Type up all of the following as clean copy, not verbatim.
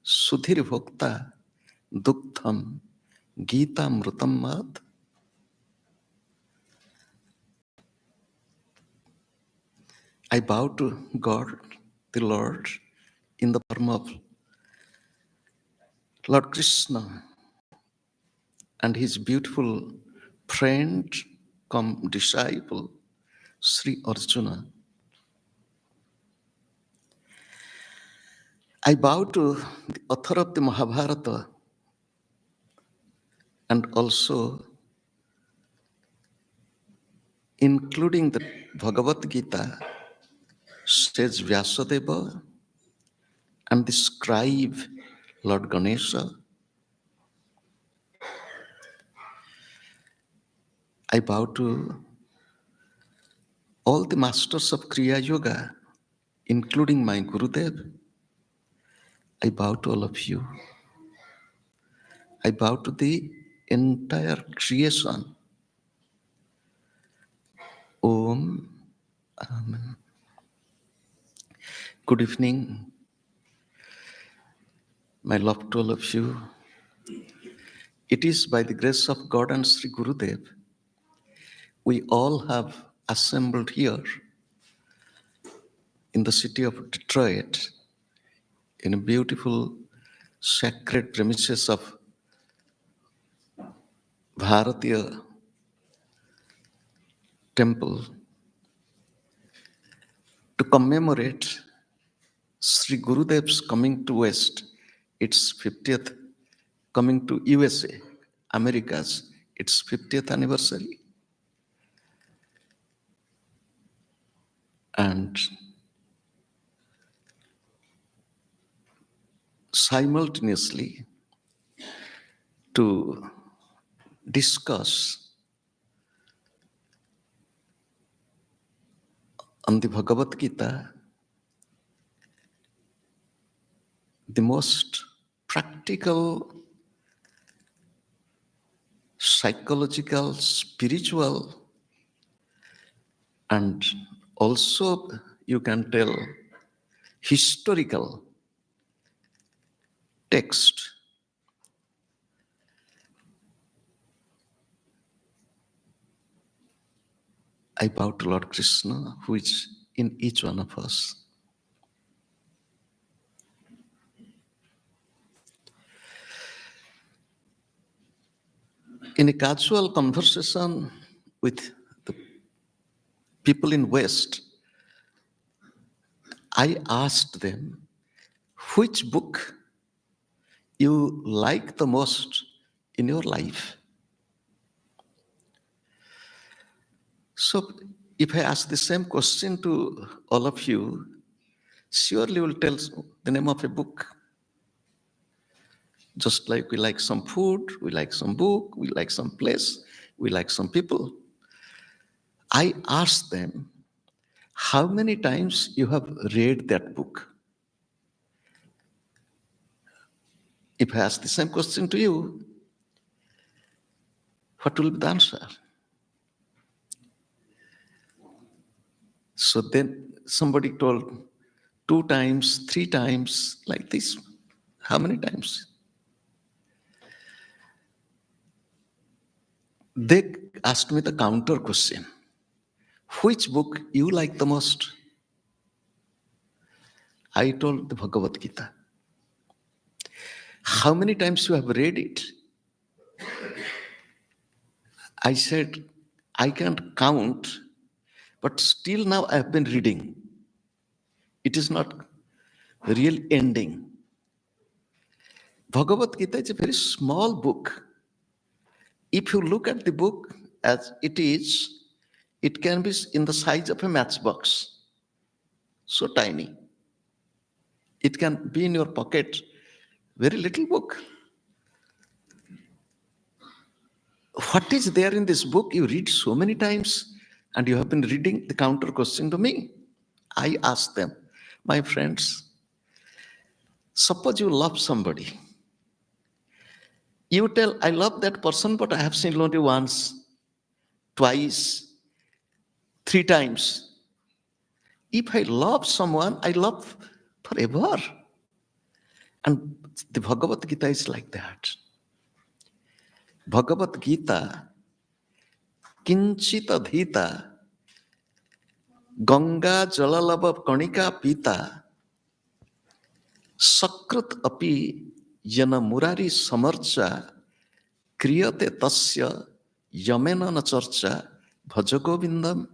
Sudhir Bhokta Duktham Gita Mrutam Mad. I bow to God, the Lord, in the form of Lord Krishna and his beautiful friend, come disciple, Sri Arjuna. I bow to the author of the Mahabharata and also including the Bhagavad Gita, says Vyasadeva, and the scribe, Lord Ganesha. I bow to all the masters of Kriya Yoga, including my Gurudev. I bow to all of you. I bow to the entire creation. Om. Amen. Good evening, my love to all of you. It is by the grace of God and Sri Gurudev, we all have assembled here in the city of Detroit, in a beautiful sacred premises of Bharatiya temple to commemorate Sri Gurudev's coming to West, its 50th, coming to USA, Americas, its 50th anniversary. And simultaneously to discuss on the Bhagavad Gita the most practical, psychological, spiritual, and also you can tell historical text. I bow to Lord Krishna, who is in each one of us. In a casual conversation with the people in West, I asked them, which book you like the most in your life? So if I ask the same question to all of you, surely you will tell the name of a book. Just like we like some food, we like some book, we like some place, we like some people. I asked them, how many times you have read that book? If I ask the same question to you, what will be the answer? So then somebody told 2 times, 3 times, like this. How many times? They asked me the counter question. Which book you like the most? I told the Bhagavad Gita. How many times you have read it? I said, I can't count, but still now I have been reading. It is not real ending. Bhagavad Gita is a very small book. If you look at the book as it is, it can be in the size of a matchbox, so tiny. It can be in your pocket, very little book. What is there in this book you read so many times and you have been reading? The counter question to me. I asked them, my friends, suppose you love somebody. You tell, I love that person, but I have seen only once, twice, 3 times. If I love someone, I love forever. And the Bhagavad Gita is like that. Bhagavad Gita, kinchita dhita, Ganga jalalabha kanika pita, Sakrit api yana murari samarcha, Kriyate tasya yamena na charcha, Bhajagovindam,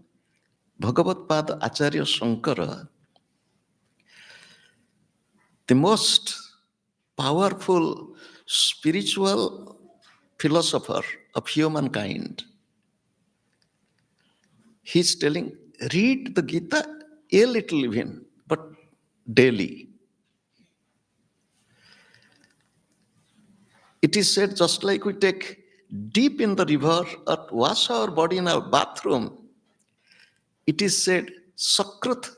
Bhagavad Pada Acharya Shankara, the most powerful spiritual philosopher of humankind. He's telling, read the Gita a little even, but daily. It is said, just like we take deep in the river or wash our body in our bathroom, it is said, Sakrit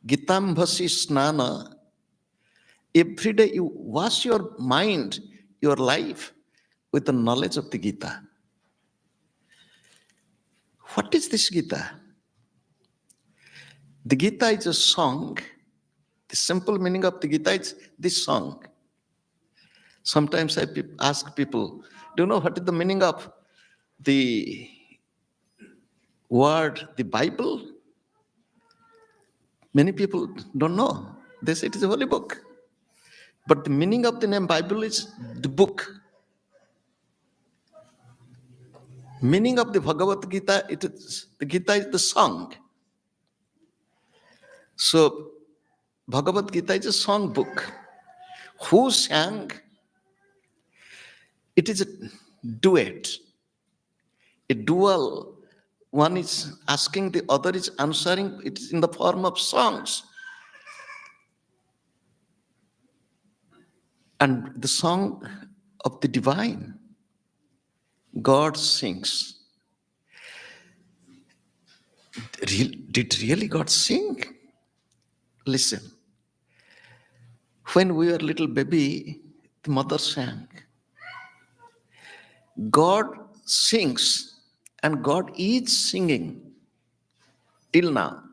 Gitambhasi Snana. Every day you wash your mind, your life with the knowledge of the Gita. What is this Gita? The Gita is a song. The simple meaning of the Gita is this song. Sometimes I ask people, do you know what is the meaning of the word, the Bible? Many people don't know. They say it is a holy book. But the meaning of the name Bible is the book. Meaning of the Bhagavad Gita, the Gita is the song. So Bhagavad Gita is a song book. Who sang? It is a duet, a dual. One is asking, the other is answering. It is in the form of songs. And the song of the divine, God sings. Did really God sing? Listen. When we were little baby, the mother sang. God sings, and God is singing till now.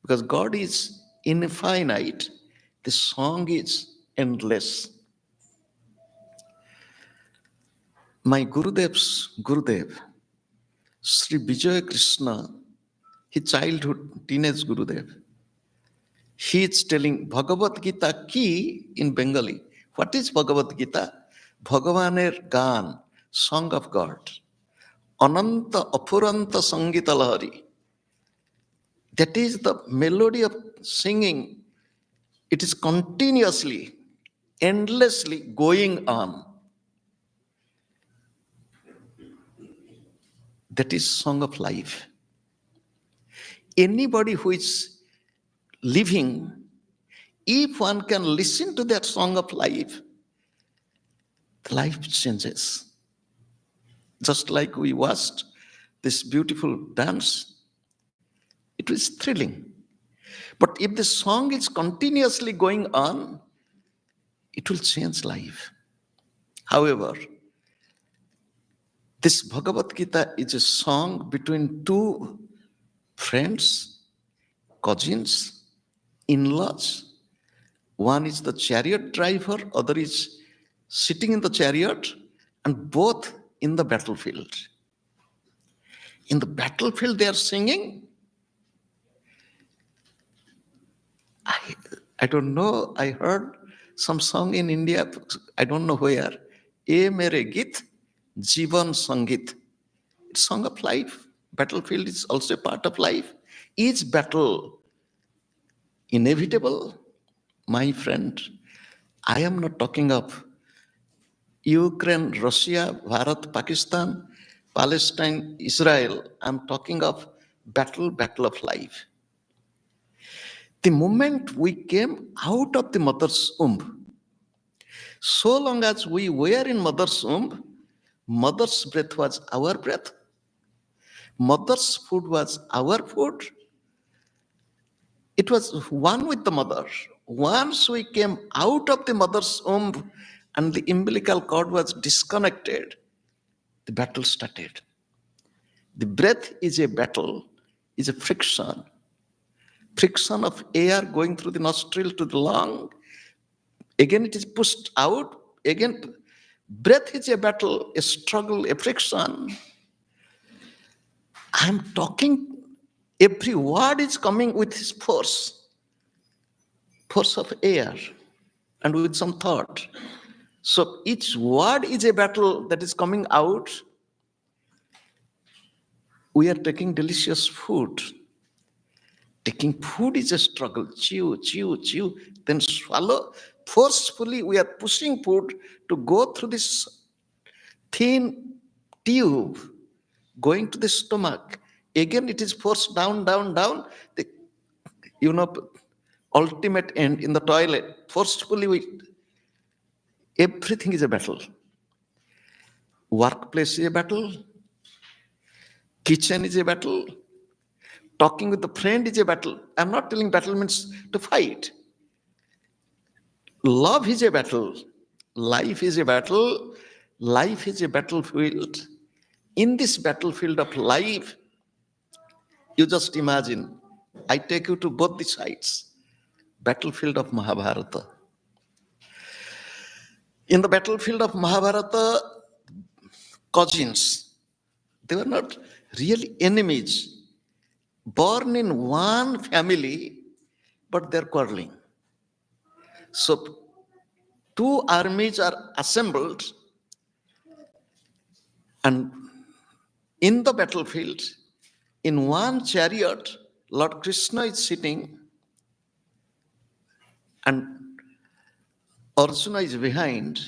Because God is infinite, the song is endless. My Gurudev's Gurudev, Sri Vijaya Krishna, his childhood teenage Gurudev, he is telling Bhagavad Gita ki in Bengali. What is Bhagavad Gita? Bhagavaner Gan, song of God. Ananta Apuranta Sangita Lahari. That is the melody of singing. It is continuously, endlessly going on. That is song of life. Anybody who is living, if one can listen to that song of life, the life changes. Just like we watched this beautiful dance, it was thrilling. But if the song is continuously going on, it will change life. However, this Bhagavad Gita is a song between two friends, cousins, in-laws. One is the chariot driver, other is sitting in the chariot, and both in the battlefield. In the battlefield, they are singing. I don't know, I heard some song in India, I don't know where. E mere git, Jivan Sangit. It's song of life. Battlefield is also a part of life. Is battle inevitable? My friend, I am not talking of Ukraine, Russia, Bharat, Pakistan, Palestine, Israel. I'm talking of battle of life. The moment we came out of the mother's womb, so long as we were in mother's womb, mother's breath was our breath, mother's food was our food. It was one with the mother. Once we came out of the mother's womb and the umbilical cord was disconnected, the battle started. The breath is a battle, is a friction of air going through the nostril to the lung, Again, it is pushed out. Again, breath is a battle, a struggle, a friction. I'm talking, every word is coming with his force of air and with some thought. So each word is a battle that is coming out. We are taking delicious food. Taking food is a struggle. Chew, chew, chew, then swallow. Forcefully, we are pushing food to go through this thin tube, going to the stomach. Again, it is forced down, down, down. The, ultimate end in the toilet. Forcefully, everything is a battle. Workplace is a battle. Kitchen is a battle. Talking with a friend is a battle. I'm not telling battle means to fight. Love is a battle. Life is a battle. Life is a battlefield. In this battlefield of life, you just imagine, I take you to both the sides. Battlefield of Mahabharata. In the battlefield of Mahabharata, cousins, they were not really enemies, born in one family, but they're quarreling. So two armies are assembled, and in the battlefield, in one chariot, Lord Krishna is sitting and Arjuna is behind.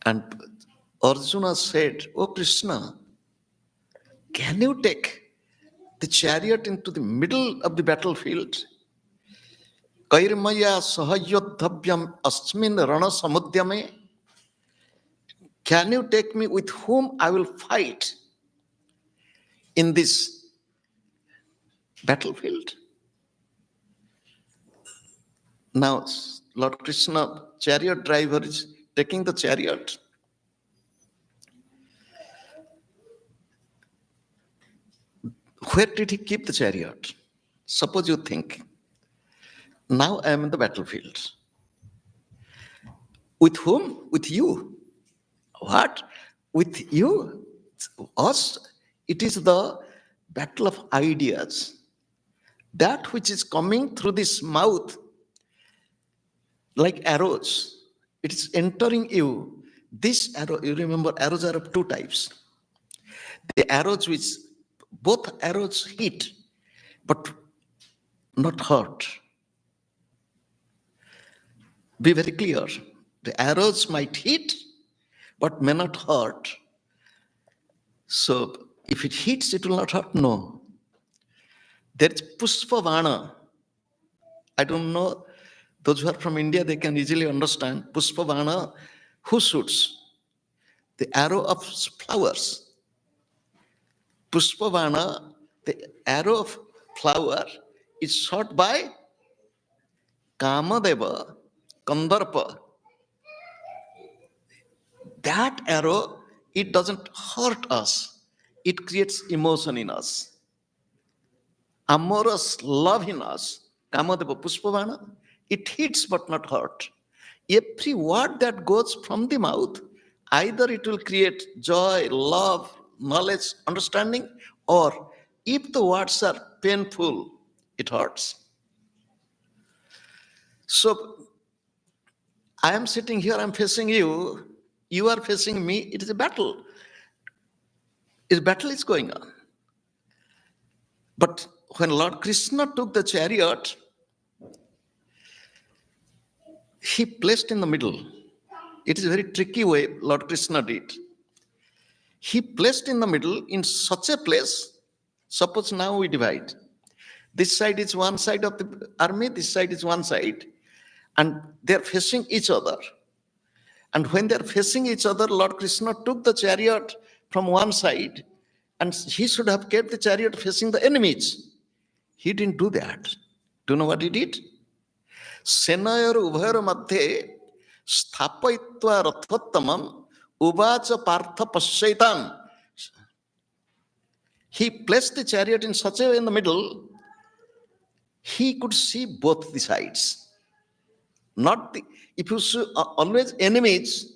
And Arjuna said, "Oh Krishna, can you take the chariot into the middle of the battlefield? Kairmaya sahayodhavyam asmin rana samudyame. Can you take me with whom I will fight in this battlefield?" Now, Lord Krishna, chariot driver, is taking the chariot. Where did he keep the chariot? Suppose you think, now I am in the battlefield. With whom? With you. What? With you? Us? It is the battle of ideas. That which is coming through this mouth like arrows, it is entering you. This arrow, you remember, arrows are of two types. The arrows which, both arrows hit, but not hurt. Be very clear. The arrows might hit, but may not hurt. So if it hits, it will not hurt? No. There is Pushpavana. I don't know, those who are from India, they can easily understand. Pushpavana, who shoots? The arrow of flowers. Pushpavana, the arrow of flower, is shot by Kamadeva, Kandarpa. That arrow, it doesn't hurt us. It creates emotion in us. Amorous love in us. Kamadeva Pushpavana, it hits but not hurt. Every word that goes from the mouth, either it will create joy, love, knowledge, understanding, or if the words are painful, it hurts. So I am sitting here, I'm facing you, you are facing me, it is a battle. A battle is going on. But when Lord Krishna took the chariot, he placed in the middle. It is a very tricky way Lord Krishna did. He placed in the middle in such a place, suppose now we divide. This side is one side of the army, this side is one side, and they're facing each other. And when they're facing each other, Lord Krishna took the chariot from one side, and he should have kept the chariot facing the enemies. He didn't do that. Do you know what he did? Senayor ubhayar madhye sthapayitva rathottamam uvacha partha pasyaitan. He placed the chariot in such a way in the middle, he could see both the sides. Not the, if you see always enemies,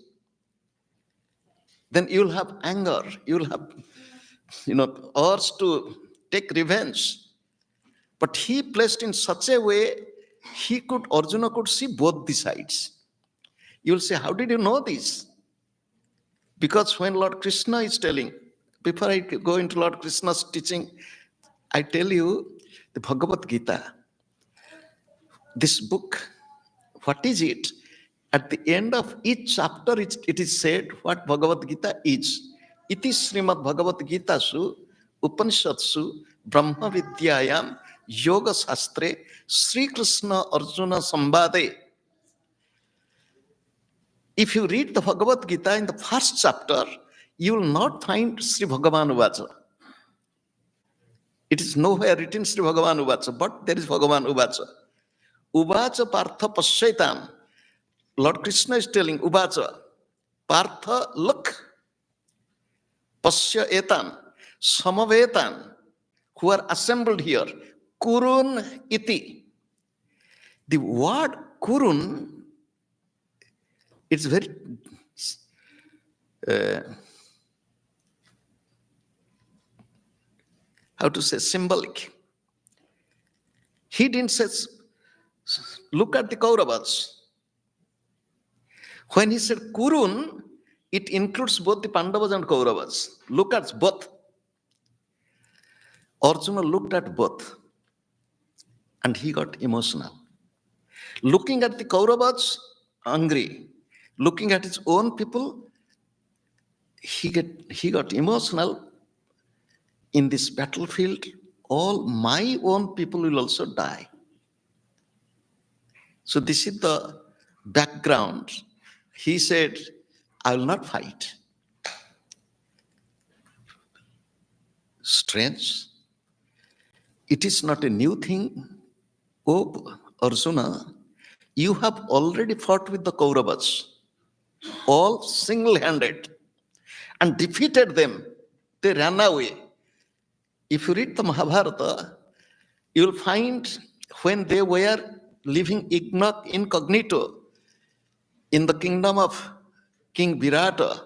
then you'll have anger, you'll have, urge to take revenge. But he placed in such a way, Arjuna could see both the sides. You'll say, how did you know this? Because when Lord Krishna is telling, before I go into Lord Krishna's teaching, I tell you the Bhagavad Gita, this book, what is it? At the end of each chapter, it is said what Bhagavad Gita is. Iti Srimad Bhagavad Gita su Upanishadsu Brahma Vidyayam Yoga Shastre Sri Krishna Arjuna Sambade. If you read the Bhagavad Gita in the first chapter, you will not find Sri Bhagavan Uvacha. It is nowhere written Sri Bhagavan Uvacha, but there is Bhagavan Uvacha. Uvacha Partha Pasyaitam. Lord Krishna is telling Uvacha, Partha, look, Pasya Etan, Samavetan, who are assembled here, Kurun iti. The word Kurun, it's very how to say, symbolic. He didn't say, look at the Kauravas. When he said Kurun, it includes both the Pandavas and Kauravas. Look at both. Arjuna looked at both and he got emotional. Looking at the Kauravas, angry. Looking at his own people, he got emotional. In this battlefield, all my own people will also die. So this is the background. He said, I will not fight. Strange. It is not a new thing. Oh, Arjuna, you have already fought with the Kauravas, all single-handed, and defeated them. They ran away. If you read the Mahabharata, you will find when they were living incognito in the kingdom of King Virata,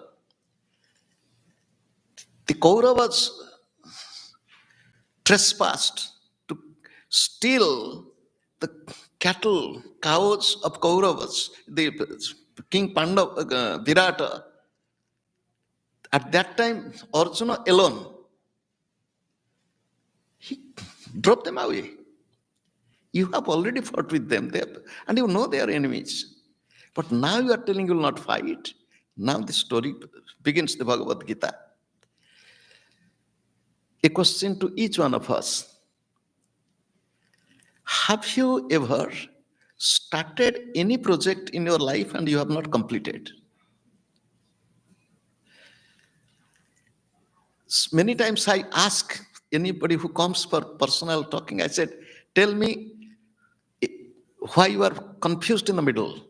the Kauravas trespassed to steal the cattle, cows of Kauravas, the King Virata. At that time, Arjuna alone, he drove them away. You have already fought with them, and you know they are enemies. But now you are telling you will not fight. Now the story begins, the Bhagavad Gita. A question to each one of us. Have you ever started any project in your life and you have not completed? Many times I ask anybody who comes for personal talking, I said, tell me why you are confused in the middle.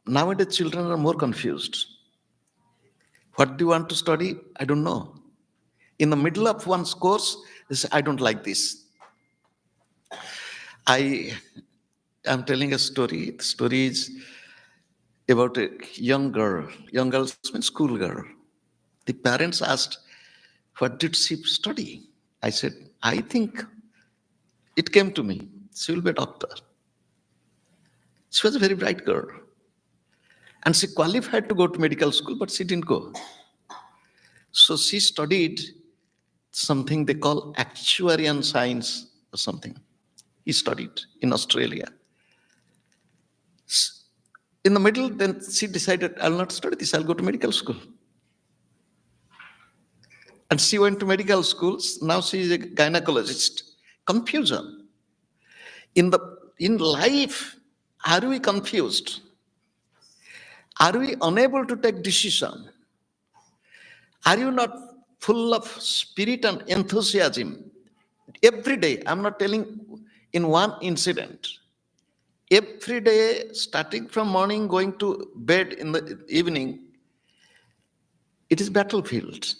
Nowadays children are more confused. What do you want to study? I don't know. In the middle of one's course, they say, I don't like this. I am telling a story. The story is about a young girl. Young girl means school girl. The parents asked, what did she study? I said, I think it came to me. She will be a doctor. She was a very bright girl. And she qualified to go to medical school, but she didn't go. So she studied something they call actuarial science or something. He studied in Australia. In the middle, then she decided, I'll not study this, I'll go to medical school. And she went to medical schools. Now she is a gynecologist. Confusion. In life, are we confused? Are we unable to take decision? Are you not full of spirit and enthusiasm? Every day, I'm not telling in one incident. Every day, starting from morning, going to bed in the evening, it is battlefield.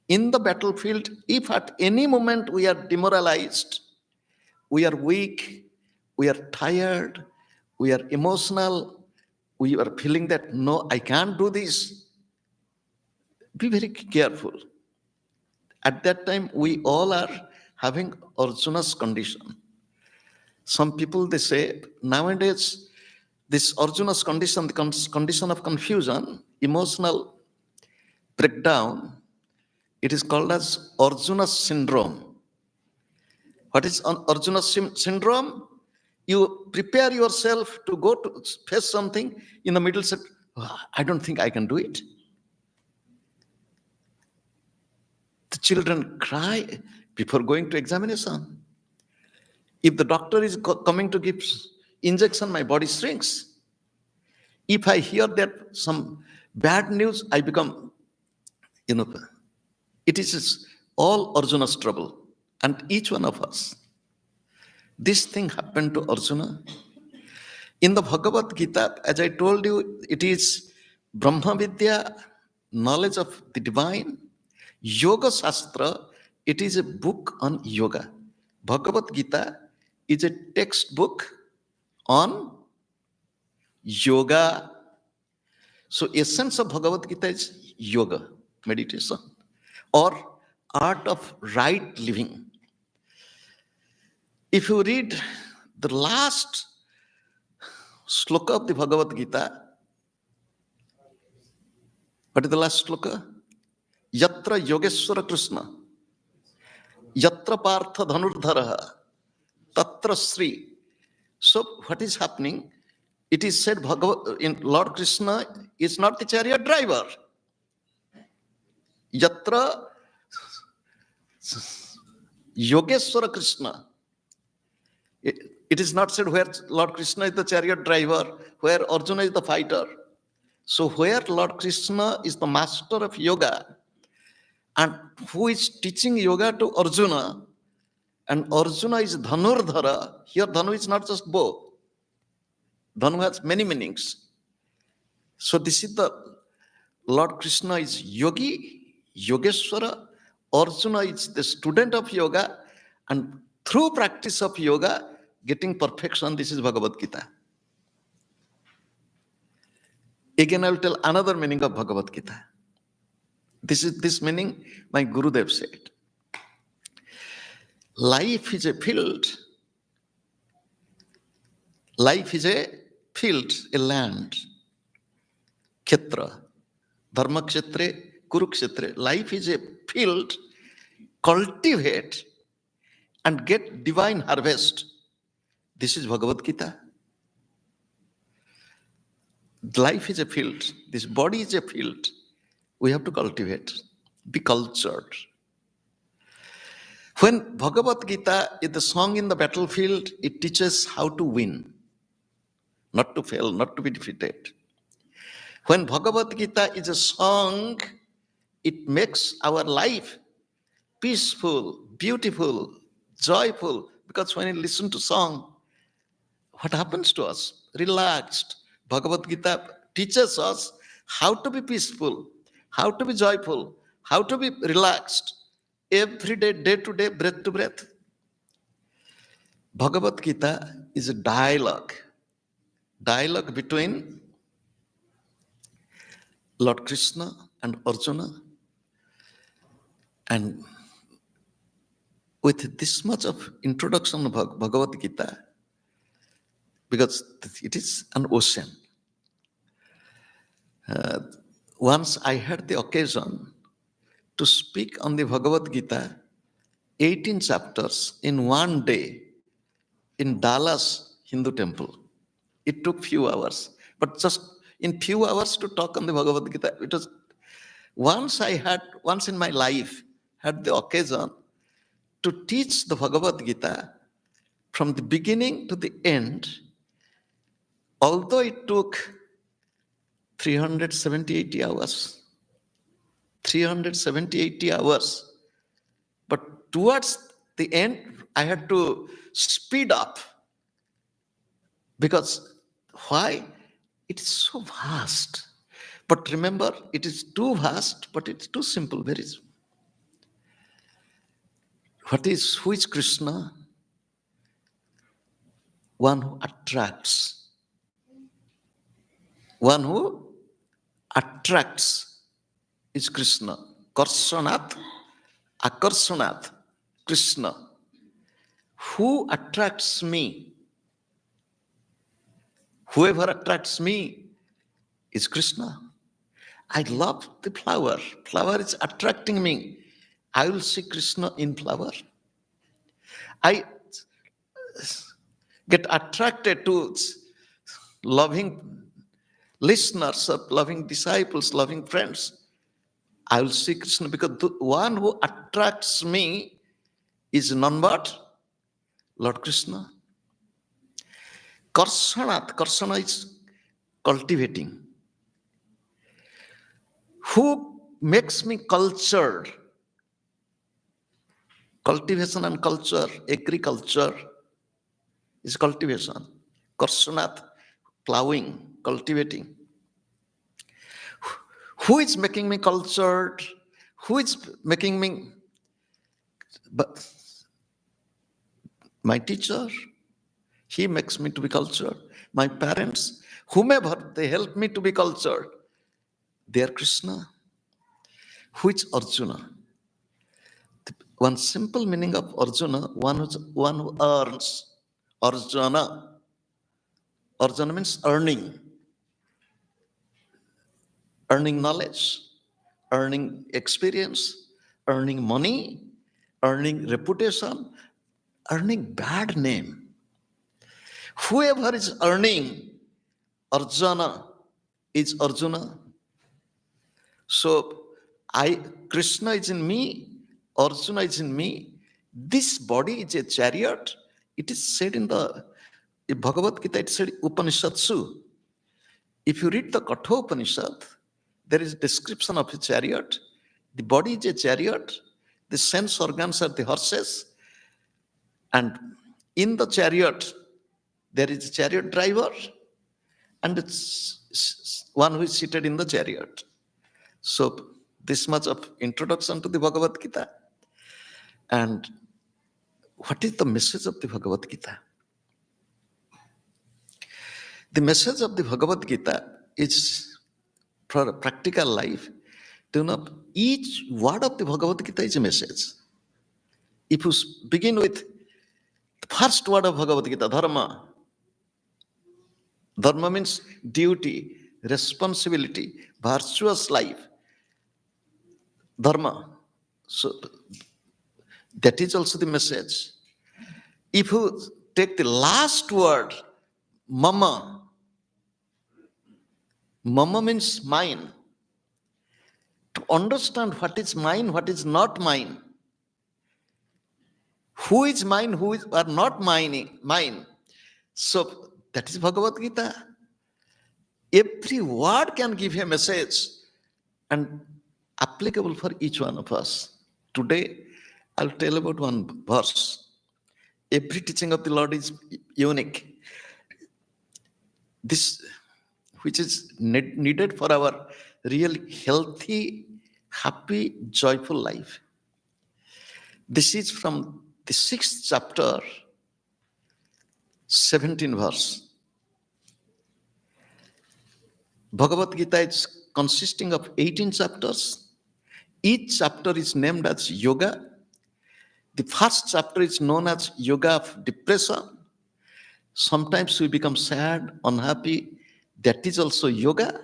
In the battlefield, if at any moment we are demoralized, we are weak, we are tired, we are emotional, we are feeling that, no, I can't do this. Be very careful. At that time, we all are having Arjuna's condition. Some people, they say, nowadays, this Arjuna's condition, the condition of confusion, emotional breakdown, it is called as Arjuna's syndrome. What is Arjuna's syndrome? You prepare yourself to go to face something, in the middle say, "Oh, I don't think I can do it." The children cry before going to examination. If the doctor is coming to give injection, my body shrinks. If I hear that some bad news, I become, it is all Arjuna's trouble, and each one of us. This thing happened to Arjuna. In the Bhagavad Gita, as I told you, it is Brahma Vidya, knowledge of the divine. Yoga Shastra, it is a book on yoga. Bhagavad Gita is a textbook on yoga. So essence of Bhagavad Gita is yoga, meditation, or art of right living. If you read the last sloka of the Bhagavad Gita, what is the last sloka? Yatra Yogeshwara Krishna, Yatra Partha Dhanurdharaha, Tatra Sri. So what is happening? It is said in Lord Krishna is not the chariot driver. Yatra Yogeshwara Krishna. It is not said where Lord Krishna is the chariot driver, where Arjuna is the fighter. So where Lord Krishna is the master of yoga, and who is teaching yoga to Arjuna, and Arjuna is Dhanurdhara. Here Dhanu is not just bow. Dhanu has many meanings. So this is the Lord Krishna is yogi, Yogeshwara. Arjuna is the student of yoga, and through practice of yoga, getting perfection. This is Bhagavad Gita. Again, I will tell another meaning of Bhagavad Gita. This meaning my Gurudev said. Life is a field. Life is a field, a land. Kshetra. Dharma kshetre, Kurukshetre. Life is a field. Cultivate and get divine harvest. This is Bhagavad Gita. Life is a field. This body is a field. We have to cultivate, be cultured. When Bhagavad Gita is the song in the battlefield, it teaches how to win, not to fail, not to be defeated. When Bhagavad Gita is a song, it makes our life peaceful, beautiful, joyful. Because when you listen to song, what happens to us? Relaxed. Bhagavad Gita teaches us how to be peaceful, how to be joyful, how to be relaxed. Every day, day to day, breath to breath. Bhagavad Gita is a dialogue between Lord Krishna and Arjuna. And with this much of introduction of Bhagavad Gita, because it is an ocean. Once I had the occasion to speak on the Bhagavad Gita, 18 chapters in one day in Dallas Hindu temple. It took few hours, but just in few hours to talk on the Bhagavad Gita. It was once in my life had the occasion to teach the Bhagavad Gita from the beginning to the end, although it took 370-80 hours. 370-80 hours. But towards the end, I had to speed up. Because why? It is so vast. But remember, it is too vast, but it's too simple. Who is Krishna? one who attracts. One who attracts is Krishna. Karsanat, Akarsanat, Krishna. Who attracts me? Whoever attracts me is Krishna. I love the flower. Flower is attracting me. I will see Krishna in flower. I get attracted to loving listeners, loving disciples, loving friends. I will see Krishna because the one who attracts me is none but Lord Krishna. Karsanat, Karsana is cultivating. Who makes me cultured? Cultivation and culture, agriculture is cultivation. Karsanat, plowing, cultivating. Who is making me cultured? Who is making me? But my teacher, he makes me to be cultured. My parents, whomever, they help me to be cultured. They are Krishna. Who is Arjuna? One simple meaning of Arjuna, one who earns. Arjuna. Arjuna means earning. Earning knowledge, earning experience, earning money, earning reputation, earning bad name. Whoever is earning Arjuna is Arjuna. So Krishna is in me, Arjuna is in me. This body is a chariot. It is said in the Bhagavad Gita, it said Upanishadsu. If you read the Kathopanishad, there is a description of a chariot. The body is a chariot. The sense organs are the horses. And in the chariot, there is a chariot driver and it's one who is seated in the chariot. So this much of introduction to the Bhagavad Gita. And what is the message of the Bhagavad Gita? The message of the Bhagavad Gita is for a practical life. Do not, each word of the Bhagavad Gita is a message. If you begin with the first word of Bhagavad Gita, dharma. Dharma means duty, responsibility, virtuous life. Dharma. So that is also the message. If you take the last word, mama. Mama means mine. To understand what is mine, what is not mine. Who is mine, who is are not mine. So that is Bhagavad Gita. Every word can give a message and applicable for each one of us. Today, I'll tell about one verse. Every teaching of the Lord is unique. This, which is needed for our real healthy, happy, joyful life. This is from the 6th chapter, 17 verse. Bhagavad Gita is consisting of 18 chapters. Each chapter is named as yoga. The first chapter is known as yoga of depression. Sometimes we become sad, unhappy. That is also yoga.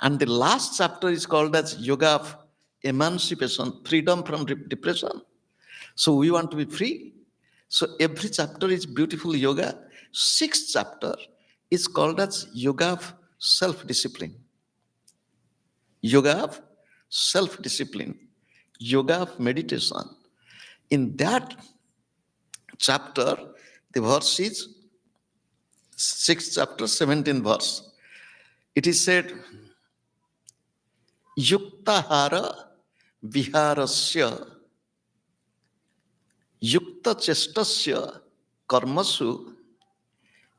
And the last chapter is called as yoga of emancipation, freedom from depression. So we want to be free. So every chapter is beautiful yoga. 6th chapter is called as yoga of self-discipline. Yoga of self-discipline. Yoga of meditation. In that chapter, the verse is 6th chapter, 17th verse. It is said, Yuktahara viharasya yukta chestasya karmasu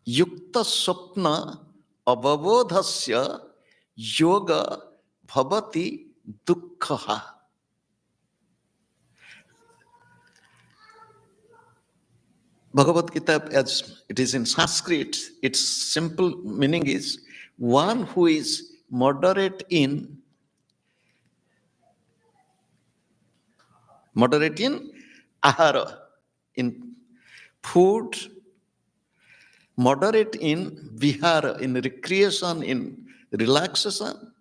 yukta swapna avabodhasya yoga bhavati dukkha. Bhagavad Gita, as it is in Sanskrit, its simple meaning is one who is moderate in ahara, in food, moderate in vihara, in recreation, in relaxation,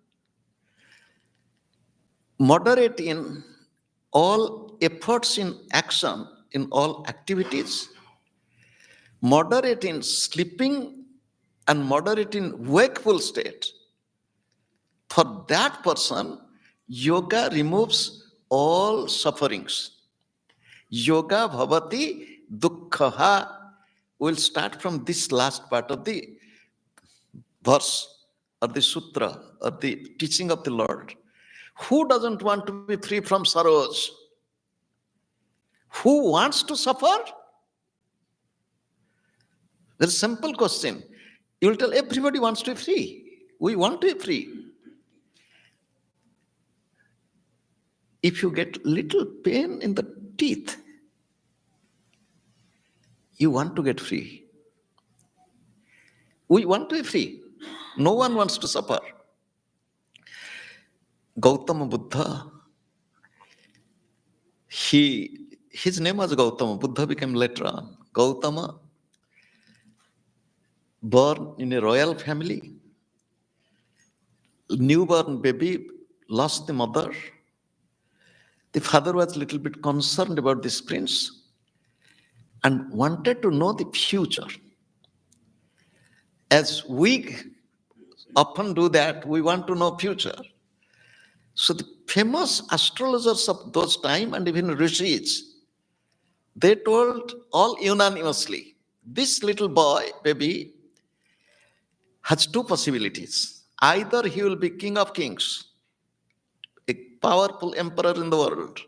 moderate in all efforts in action, in all activities, moderate in sleeping, and moderate in wakeful state. For that person, yoga removes all sufferings. Yoga bhavati dukkhaha. We'll start from this last part of the verse or the sutra or the teaching of the Lord. Who doesn't want to be free from sorrows? Who wants to suffer? There's a simple question. You will tell everybody wants to be free. We want to be free. If you get little pain in the teeth, you want to get free. We want to be free. No one wants to suffer. Gautama Buddha, his name was Gautama. Buddha became later on. Gautama, born in a royal family, newborn baby, lost the mother. The father was a little bit concerned about this prince and wanted to know the future. As we often do that, we want to know future. So the famous astrologers of those time and even rishis, they told all unanimously, this little boy, baby, has two possibilities. Either he will be king of kings, a powerful emperor in the world,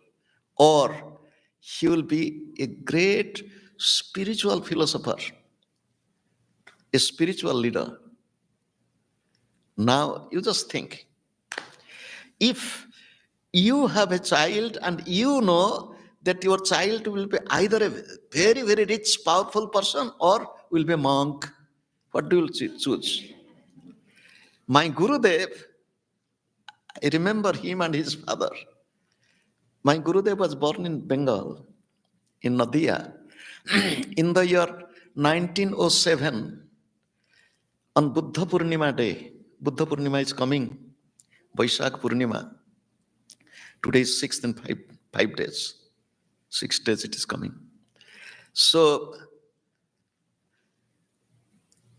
or he will be a great spiritual philosopher, a spiritual leader. Now, you just think, if you have a child and you know that your child will be either a very, very rich, powerful person or will be a monk, what do you choose? My Gurudev, I remember him and his father. My Gurudev was born in Bengal, in Nadia, in the year 1907, on Buddha Purnima day. Buddha Purnima is coming, Vaishak Purnima. Today is 6th in 5 days. 6 days it is coming. So,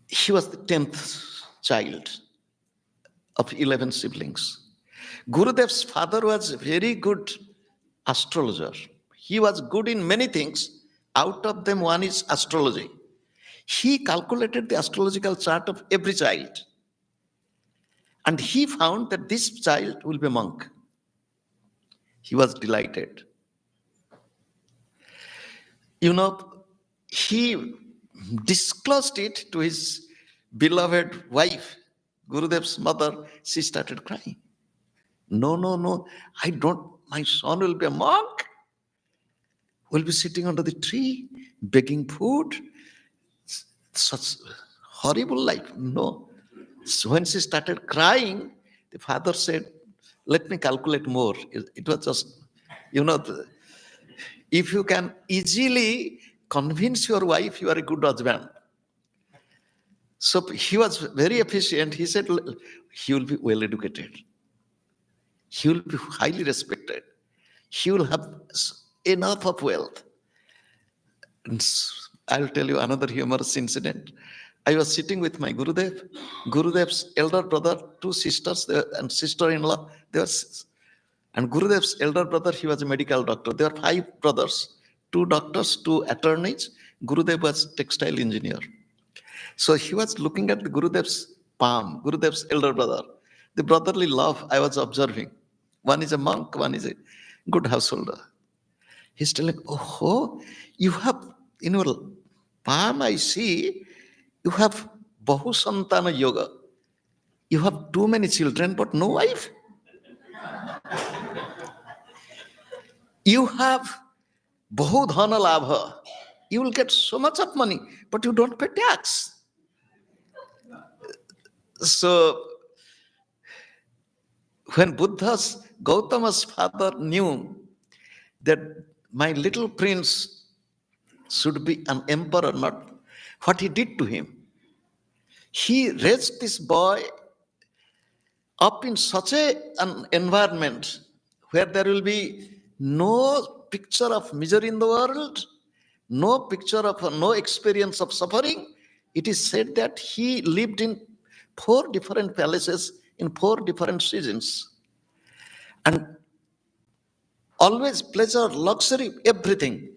he was the 10th child of 11 siblings. Gurudev's father was a very good astrologer. He was good in many things. Out of them, one is astrology. He calculated the astrological chart of every child. And he found that this child will be a monk. He was delighted. You know, he disclosed it to his beloved wife, Gurudev's mother. She started crying. No, I don't, my son will be a monk, will be sitting under the tree, begging food. Such horrible life. No. So when she started crying, the father said, let me calculate more. It was just, if you can easily convince your wife you are a good husband. So he was very efficient. He said, he will be well educated. He will be highly respected. He will have enough of wealth. And I'll tell you another humorous incident. I was sitting with my Gurudev, Gurudev's elder brother, two sisters and sister-in-law. And Gurudev's elder brother, he was a medical doctor. There were 5 brothers, 2 doctors, 2 attorneys. Gurudev was textile engineer. So he was looking at the Gurudev's palm, Gurudev's elder brother. The brotherly love I was observing. One is a monk, one is a good householder. He's telling, oh, you have, in your palm I see, you have Bahu Santana Yoga. You have too many children, but no wife. You have Bahu Dhana Labha. You will get so much of money, but you don't pay tax. So when Gautama's father knew that my little prince should be an emperor, not what he did to him, he raised this boy up in such an environment where there will be no picture of misery in the world, no experience of suffering. It is said that he lived in 4 different palaces in 4 different seasons. And always pleasure, luxury, everything.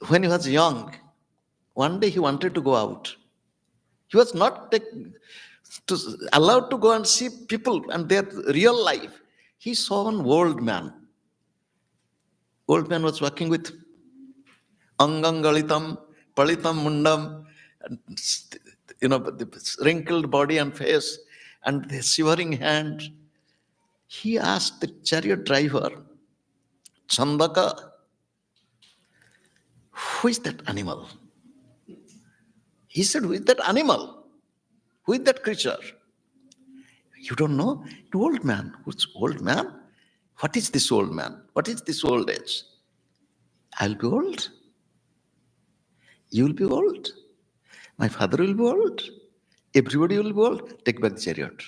When he was young, one day he wanted to go out. He was not allowed to go and see people and their real life. He saw an old man. Old man was walking with angangalitam, palitam mundam, and, the wrinkled body and face and the shivering hand. He asked the chariot driver, Chandaka, who is that animal? He said, who is that animal? Who is that creature? You don't know? The old man. Who's old man? What is this old man? What is this old age? I'll be old. You will be old. My father will be old. Everybody will be old. Take back the chariot.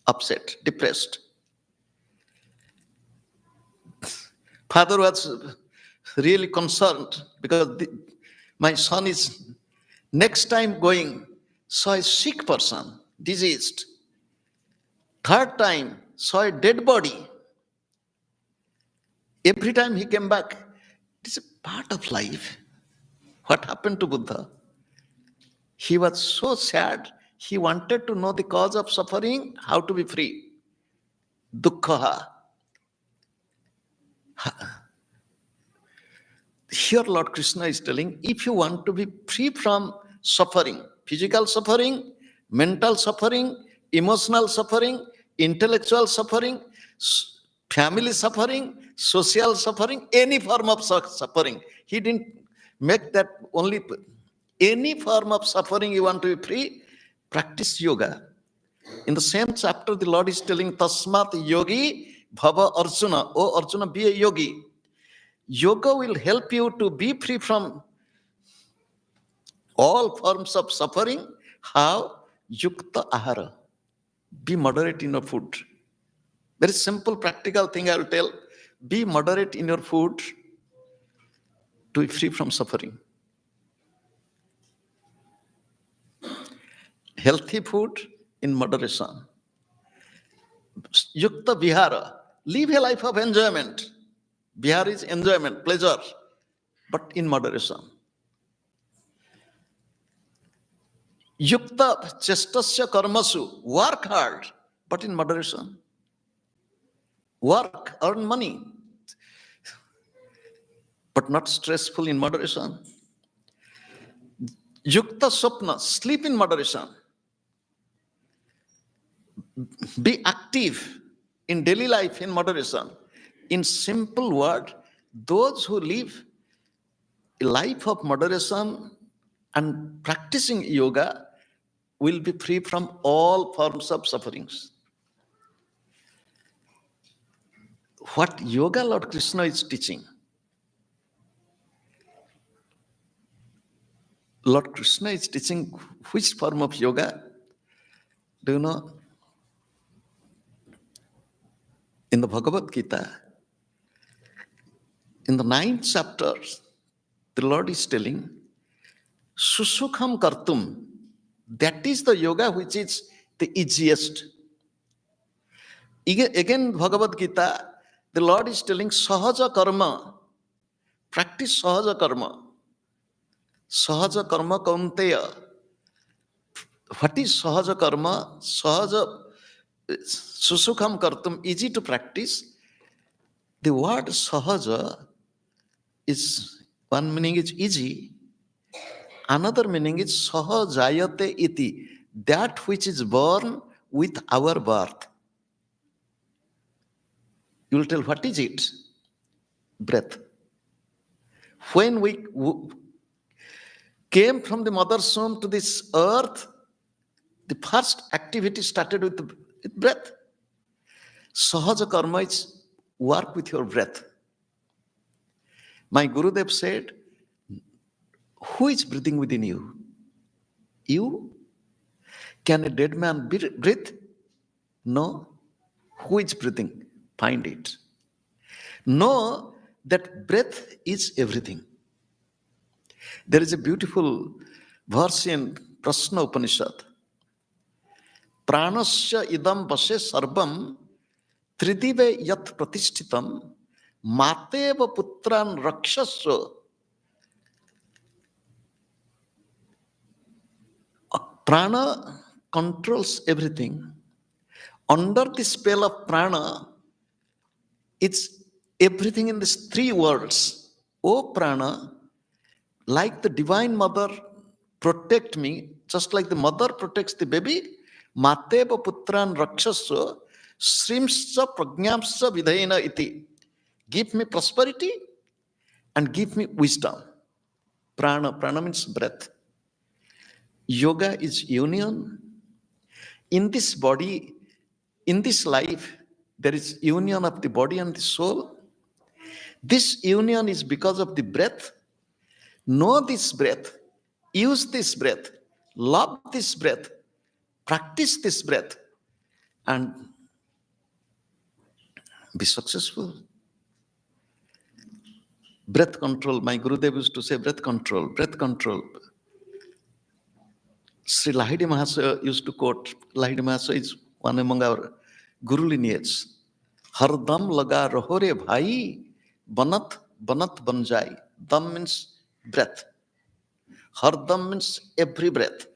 Upset, depressed. Father was really concerned because my son is next time going, saw a sick person, diseased. Third time, saw a dead body. Every time he came back, it is a part of life. What happened to Buddha? He was so sad. He wanted to know the cause of suffering, how to be free. Dukkha. Here Lord Krishna is telling, if you want to be free from suffering, physical suffering, mental suffering, emotional suffering, intellectual suffering, family suffering, social suffering, any form of suffering. He didn't make that only. Any form of suffering you want to be free, practice yoga. In the same chapter, the Lord is telling, Tasmat yogi bhava Arjuna. Oh Arjuna, be a yogi. Yoga will help you to be free from all forms of suffering. How? Yukta ahara. Be moderate in your food. Very simple, practical thing I will tell. Be moderate in your food to be free from suffering. Healthy food in moderation. Yukta vihara. Live a life of enjoyment. Vihara is enjoyment, pleasure, but in moderation. Yukta chestasya karmasu. Work hard, but in moderation. Work, earn money, but not stressful, in moderation. Yukta sopna. Sleep in moderation. Be active in daily life in moderation. In simple word, those who live a life of moderation and practicing yoga will be free from all forms of sufferings. What yoga Lord Krishna is teaching? Lord Krishna is teaching which form of yoga? Do you know? In the Bhagavad Gita, in the 9th chapter, the Lord is telling, Susukham kartum. That is the yoga which is the easiest. Again, Bhagavad Gita, the Lord is telling, Sahaja karma. Practice sahaja karma. Sahaja karma kaunteya. What is sahaja karma? Sahaja, susukham kartum, easy to practice. The word sahaja is, one meaning is easy, another meaning is sahajayate iti, that which is born with our birth. You will tell, what is it? Breath. When we came from the mother's womb to this earth, the first activity started with breath. Sahaja karma is work with your breath. My Gurudev said, who is breathing within you? You? Can a dead man breathe? No. Who is breathing? Find it. Know that breath is everything. There is a beautiful verse in Prashna Upanishad. Pranasya idam vashe sarvam tridive yat pratishthitam mateva putran rakshasya. Prana controls everything. Under the spell of prana, it's everything in these three worlds. O prana, like the divine mother, protect me, just like the mother protects the baby. Mateva putran rakshasya srimscha prajnamscha vidayena iti. Give me prosperity and give me wisdom. Prana means breath. Yoga is union. In this body, in this life, there is union of the body and the soul. This union is because of the breath. Know this breath, use this breath, love this breath, practice this breath, and be successful. Breath control. My Gurudev used to say breath control, breath control. Sri Lahiri Mahasaya used to quote, Lahiri Mahasaya is one among our Guru lineage. Har dam laga raho re bhai, banat ban jai. Dam means breath. Har dam means every breath.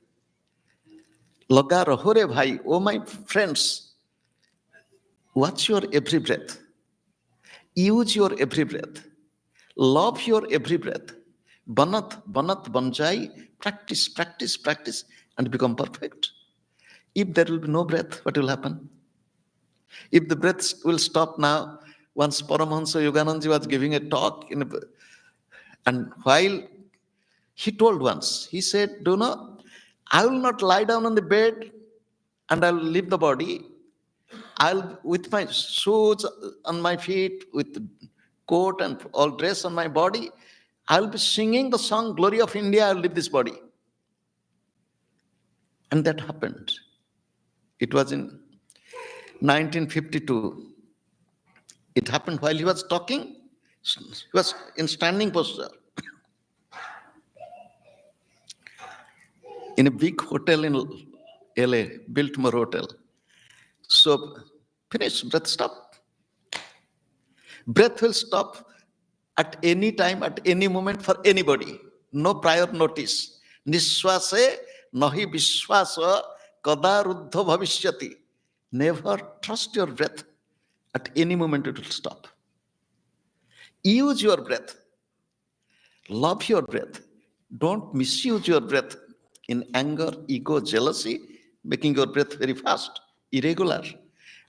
Laga raho re bhai, oh my friends, watch your every breath. Use your every breath. Love your every breath. Banat banjai. Practice, and become perfect. If there will be no breath, what will happen? If the breath will stop now, once Paramahansa Yoganandaji was giving a talk, and while he told once, he said, I will not lie down on the bed and I will leave the body. I'll, with my shoes on my feet, with coat and all dress on my body, I'll be singing the song Glory of India, I'll leave this body. And that happened. It was in 1952. It happened while he was talking. He was in standing posture. In a big hotel in LA, Biltmore Hotel. So, finish, breath stop. Breath will stop at any time, at any moment for anybody. No prior notice. Nishwase nahi vishwasa kada ruddha bhavishyati. Never trust your breath. At any moment it will stop. Use your breath. Love your breath. Don't misuse your breath in anger, ego, jealousy, making your breath very fast, irregular.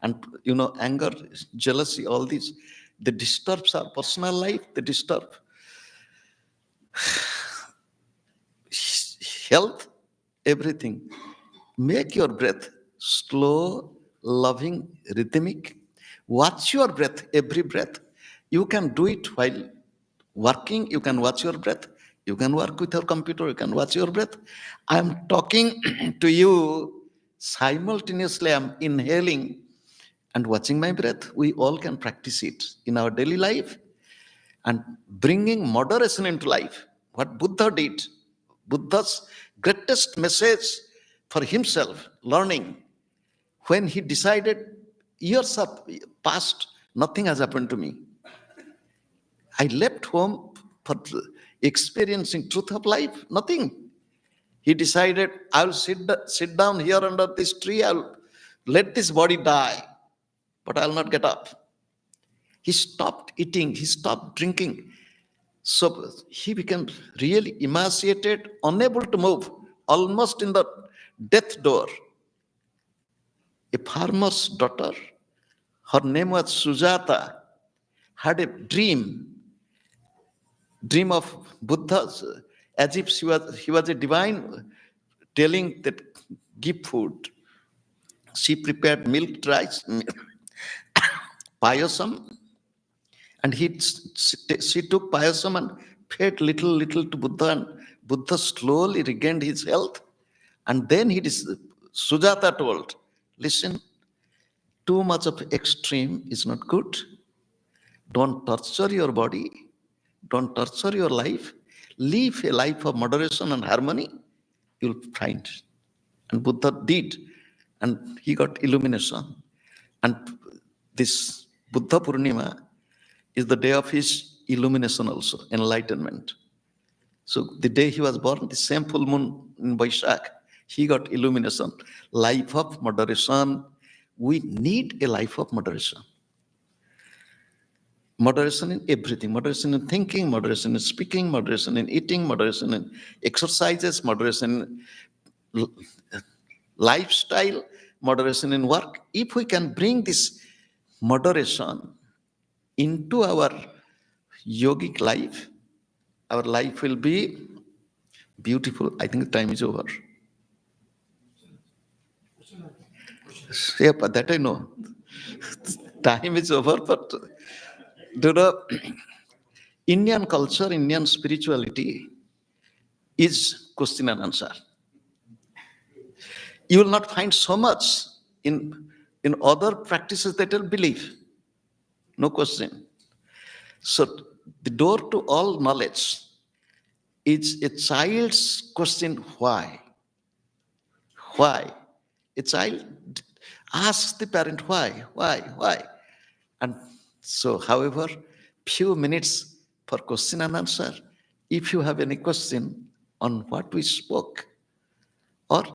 And anger, jealousy, all these, they disturbs our personal life, they disturb health, everything. Make your breath slow, loving, rhythmic. Watch your breath, every breath. You can do it while working, you can watch your breath. You can work with your computer, you can watch your breath. I'm talking to you, simultaneously I'm inhaling and watching my breath. We all can practice it in our daily life and bringing moderation into life. What Buddha did, Buddha's greatest message for himself, learning, when he decided, years have passed, nothing has happened to me. I left home for experiencing truth of life, nothing. He decided, I'll sit down here under this tree, I'll let this body die, but I'll not get up. He stopped eating, he stopped drinking. So he became really emaciated, unable to move, almost in the death door. A farmer's daughter, her name was Sujata, had a dream dream of Buddha as if he was a divine, telling that give food. She prepared milk rice, payasam, and she took payasam and fed little to Buddha, and Buddha slowly regained his health. And then Sujata told, listen, too much of extreme is not good. Don't torture your body. Don't torture your life. Live a life of moderation and harmony. You'll find. And Buddha did. And he got illumination. And this Buddha Purnima is the day of his illumination also, enlightenment. So the day he was born, the same full moon in Vaishak, he got illumination. Life of moderation. We need a life of moderation. Moderation in everything, moderation in thinking, moderation in speaking, moderation in eating, moderation in exercises, moderation in lifestyle, moderation in work. If we can bring this moderation into our yogic life, our life will be beautiful. I think the time is over. Yeah, but that I know. Time is over, but Indian culture, Indian spirituality is question and answer. You will not find so much in other practices that will believe. No question. So the door to all knowledge is a child's question, why? Why? A child asks the parent, why? And so, however, few minutes for question and answer. If you have any question on what we spoke, or